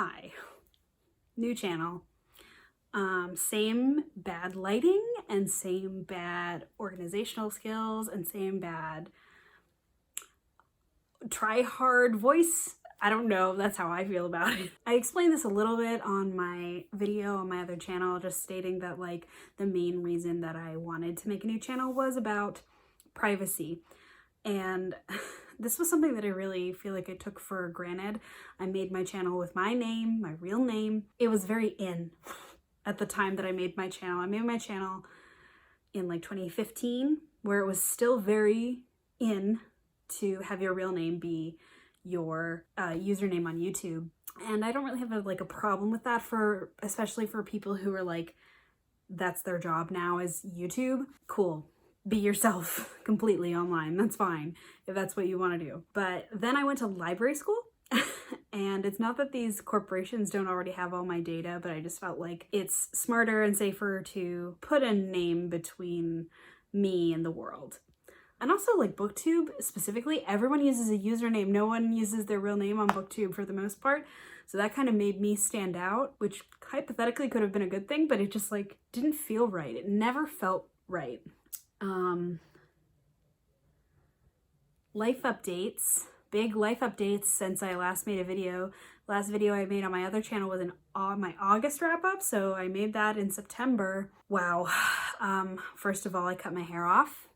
Hi, new channel. Same bad lighting and same bad organizational skills and same bad try hard voice. I don't know, that's how I feel about it. I explained this a little bit on my video on my other channel, just stating that like the main reason that I wanted to make a new channel was about privacy. And this was something that I really feel like I took for granted. I made my channel with my name, my real name. It was very in at the time that I made my channel. I made my channel in like 2015, where it was still very in to have your real name be your username on YouTube. And I don't really have a problem with that, especially for people who are like, that's their job now is YouTube. Cool. Be yourself completely online. That's fine if that's what you want to do. But then I went to library school and it's not that these corporations don't already have all my data, but I just felt like it's smarter and safer to put a name between me and the world. And also like BookTube specifically, everyone uses a username. No one uses their real name on BookTube for the most part. So that kind of made me stand out, which hypothetically could have been a good thing, but it just like didn't feel right. It never felt right. Life updates, big life updates since I last made a video. Last video I made on my other channel was my August wrap up, so I made that in September. Wow. First of all, I cut my hair off.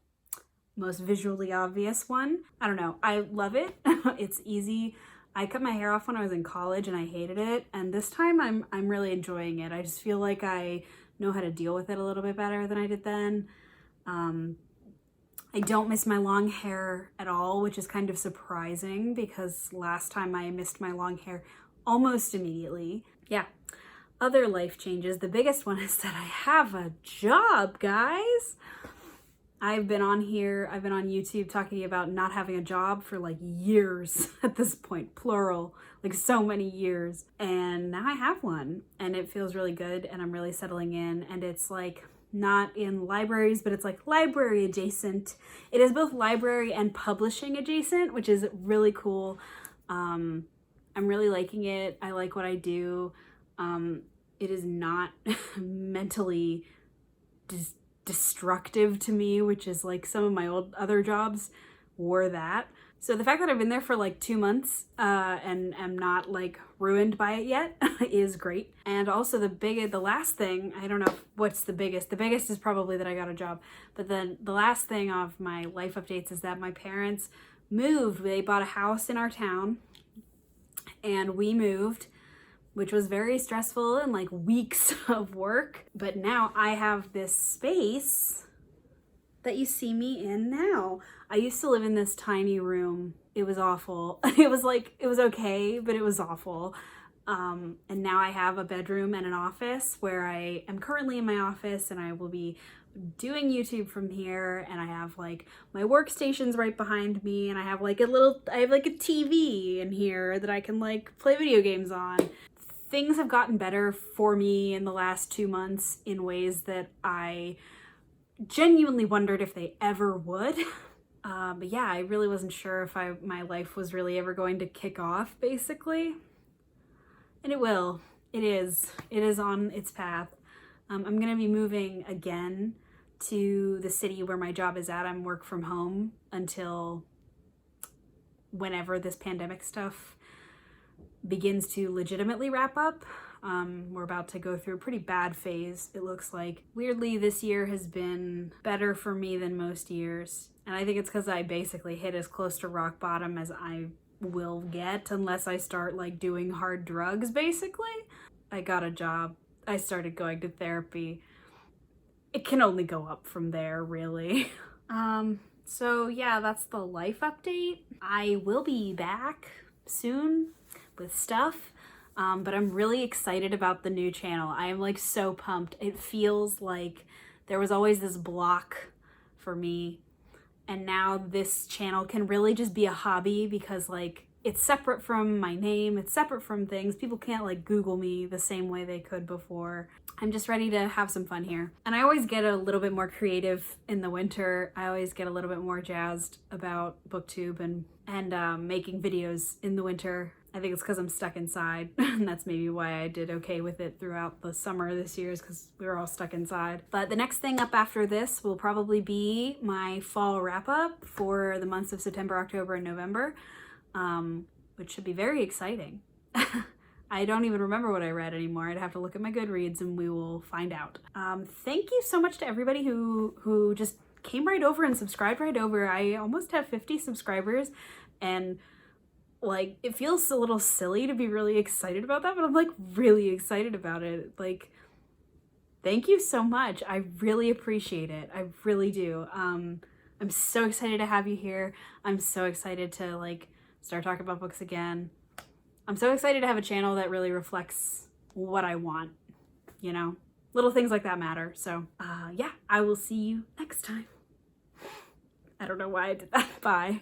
Most visually obvious one. I don't know, I love it. It's easy. I cut my hair off when I was in college and I hated it, and this time I'm really enjoying it. I just feel like I know how to deal with it a little bit better than I did then. I don't miss my long hair at all, which is kind of surprising because last time I missed my long hair almost immediately. Yeah. Other life changes. The biggest one is that I have a job, guys. I've been on YouTube talking about not having a job for like years at this point, plural, like so many years. And now I have one and it feels really good and I'm really settling in, and it's like not in libraries, but it's like library adjacent. It is both library and publishing adjacent, which is really cool. I'm really liking it. I like what I do. It is not mentally destructive to me, which is like some of my other jobs were that. So the fact that I've been there for like 2 months and am not like ruined by it yet is great. And also the last thing, I don't know what's the biggest. The biggest is probably that I got a job. But then the last thing of my life updates is that my parents moved. They bought a house in our town and we moved, which was very stressful and like weeks of work. But now I have this space that you see me in now. I used to live in this tiny room. It was awful. It was okay, but it was awful. And now I have a bedroom and an office where I am currently in my office and I will be doing YouTube from here, and I have like my workstations right behind me, and I have like a TV in here that I can like play video games on. Things have gotten better for me in the last 2 months in ways that I genuinely wondered if they ever would. But yeah, I really wasn't sure if my life was really ever going to kick off, basically. And it will. It is. It is on its path. I'm gonna be moving again to the city where my job is at. I'm work from home until whenever this pandemic stuff begins to legitimately wrap up. We're about to go through a pretty bad phase, it looks like. Weirdly, this year has been better for me than most years. And I think it's because I basically hit as close to rock bottom as I will get unless I start like doing hard drugs, basically. I got a job. I started going to therapy. It can only go up from there, really. So yeah, that's the life update. I will be back soon with stuff. But I'm really excited about the new channel. I am like so pumped. It feels like there was always this block for me, and now this channel can really just be a hobby because like it's separate from my name, it's separate from things. People can't like Google me the same way they could before. I'm just ready to have some fun here. And I always get a little bit more creative in the winter. I always get a little bit more jazzed about BookTube and making videos in the winter. I think it's because I'm stuck inside, and that's maybe why I did okay with it throughout the summer this year, is because we were all stuck inside. But the next thing up after this will probably be my fall wrap-up for the months of September, October, and November, which should be very exciting. I don't even remember what I read anymore. I'd have to look at my Goodreads and we will find out. Thank you so much to everybody who just came right over and subscribed right over. I almost have 50 subscribers, and like, it feels a little silly to be really excited about that, but I'm like really excited about it. Like, thank you so much. I really appreciate it. I really do. I'm so excited to have you here. I'm so excited to like start talking about books again. I'm so excited to have a channel that really reflects what I want, you know? Little things like that matter. So, yeah, I will see you next time. I don't know why I did that. Bye.